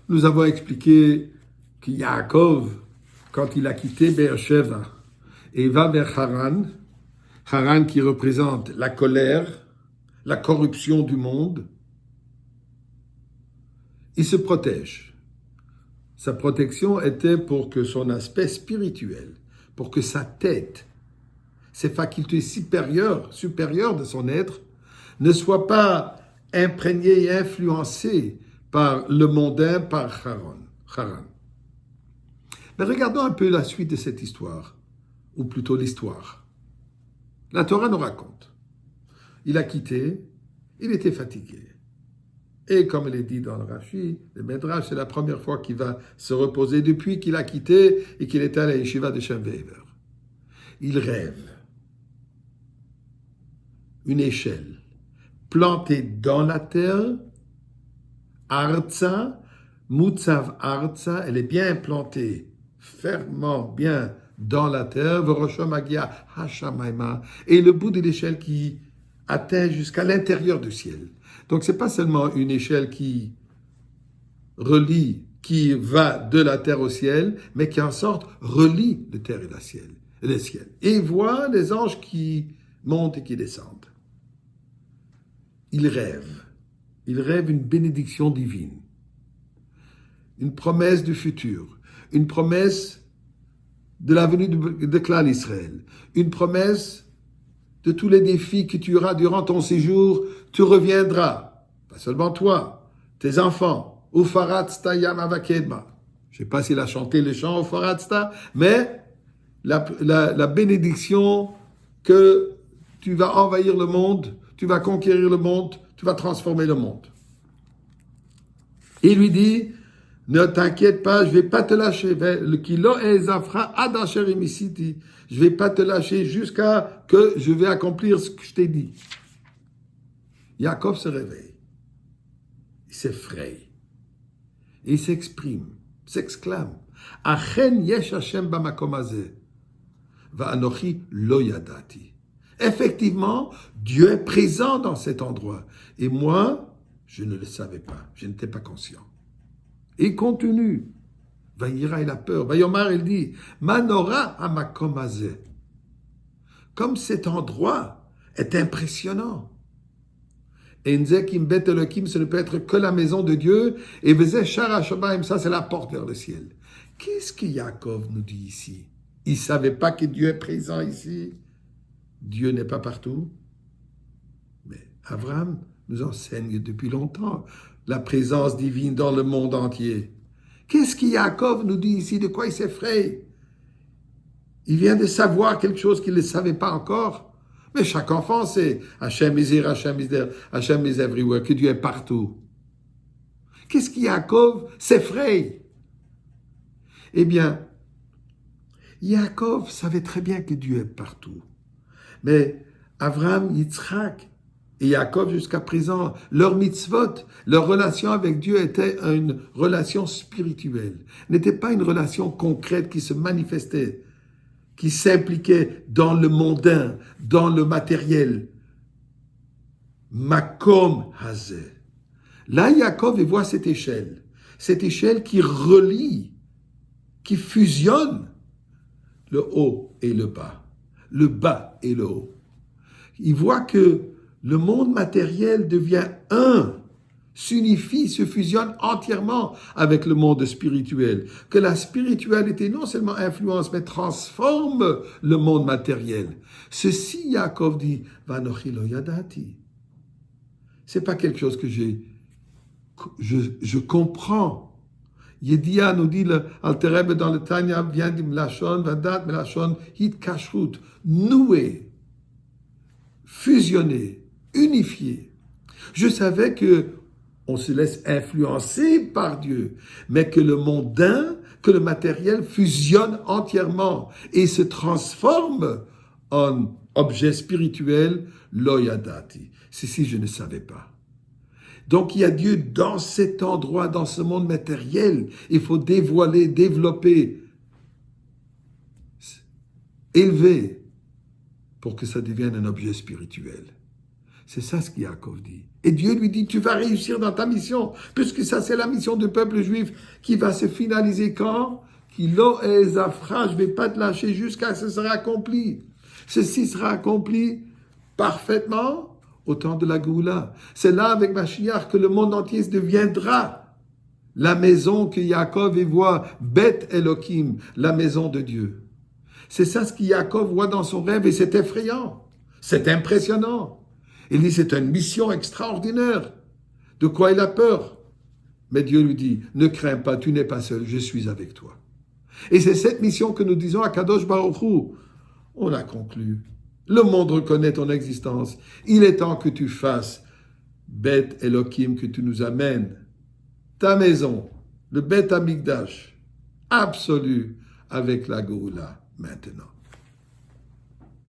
Nous avons expliqué que Yaakov, quand il a quitté Beersheva et va vers Haran, Haran qui représente la colère, la corruption du monde, il se protège. Sa protection était pour que son aspect spirituel, pour que sa tête, ses facultés supérieures de son être, ne soient pas imprégnées et influencées par le mondain, par Haran. Mais regardons un peu la suite de cette histoire, ou plutôt l'histoire. La Torah nous raconte. Il a quitté, il était fatigué. Et comme il est dit dans le Rashi, le Midrash, c'est la première fois qu'il va se reposer depuis qu'il a quitté et qu'il était à la yeshiva de Shem-Ve'ever. Il rêve une échelle plantée dans la terre, Arza, Mutzav Arza, elle est bien implantée, fermement bien dans la terre, Voroshamagia Hashamaima, et le bout de l'échelle qui atteint jusqu'à l'intérieur du ciel. Donc, ce n'est pas seulement une échelle qui relie, qui va de la terre au ciel, mais qui en sorte relie le terre et le ciel. Et il voit les anges qui montent et qui descendent. Il rêve une bénédiction divine, une promesse du futur, une promesse de la venue de Klal Israël, une promesse de tous les défis que tu auras durant ton séjour, tu reviendras, pas seulement toi, tes enfants, Ufaratsta Yam Avakedma. Je ne sais pas s'il a chanté le chant Ufaratsta, mais la bénédiction que tu vas envahir le monde, tu vas conquérir le monde, tu vas transformer le monde. Il lui dit, ne t'inquiète pas, je ne vais pas te lâcher. Je ne vais pas te lâcher jusqu'à que je vais accomplir ce que je t'ai dit. Yaakov se réveille. Il s'effraie. Il s'exclame. Achen yesh Hashem bamakom hazeh, va'anochi lo yadati. Effectivement, Dieu est présent dans cet endroit. Et moi, je ne le savais pas. Je n'étais pas conscient. Et il continue. Vayira, il a peur. Vayomar, il dit, Manora hamakom hazeh. Comme cet endroit est impressionnant. Enzekim bet Elokim, ce ne peut être que la maison de Dieu. Et Vezeh Shara Shabaim, ça c'est la porte vers le ciel. Qu'est-ce que Yaakov nous dit ici? Il ne savait pas que Dieu est présent ici. Dieu n'est pas partout. Mais Abraham nous enseigne depuis longtemps la présence divine dans le monde entier. Qu'est-ce que Yaakov nous dit ici? De quoi il s'effraie? Il vient de savoir quelque chose qu'il ne savait pas encore. Mais chaque enfant sait Hachem is here, Hachem is there, Hachem is everywhere, que Dieu est partout. Qu'est-ce que Yaakov s'effraie? Eh bien, Yaakov savait très bien que Dieu est partout. Mais Abraham, Yitzhak et Yaakov jusqu'à présent, leur mitzvot, leur relation avec Dieu était une relation spirituelle, n'était pas une relation concrète qui se manifestait, qui s'impliquait dans le mondain, dans le matériel. Makom hazeh. Là, Yaakov voit cette échelle qui relie, qui fusionne le haut et le bas et le haut. Il voit que le monde matériel devient un, s'unifie, se fusionne entièrement avec le monde spirituel. Que la spiritualité non seulement influence, mais transforme le monde matériel. Ceci, Yaakov dit, Vanochi lo yadati. C'est pas quelque chose que je comprends. Yedia nous dit, le Alter Rebbe dans le Tanya vient du Mlachon, Vadat, Mlachon, Hit Kashrut, noué, fusionné, unifié. Je savais que on se laisse influencer par Dieu, mais que le mondain, que le matériel fusionne entièrement et se transforme en objet spirituel, lo yadati. Ceci, je ne savais pas. Donc, il y a Dieu dans cet endroit, dans ce monde matériel. Il faut dévoiler, développer, élever pour que ça devienne un objet spirituel. C'est ça ce que Yaakov dit. Et Dieu lui dit, tu vas réussir dans ta mission, puisque ça c'est la mission du peuple juif qui va se finaliser quand? Kilo et Zafra, je ne vais pas te lâcher jusqu'à ce que ce sera accompli. Ceci sera accompli parfaitement au temps de la Géoula. C'est là avec Mashiach que le monde entier deviendra la maison que Yaakov y voit, Bet Elohim, la maison de Dieu. C'est ça ce que Yaakov voit dans son rêve et c'est effrayant, c'est impressionnant. Il dit c'est une mission extraordinaire. De quoi il a peur? Mais Dieu lui dit, ne crains pas, tu n'es pas seul, je suis avec toi. Et c'est cette mission que nous disons à Kadosh Baruch Hu. On a conclu. Le monde reconnaît ton existence. Il est temps que tu fasses Bet Elohim, que tu nous amènes ta maison, le Bet Hamikdash, absolu, avec la Géoula maintenant.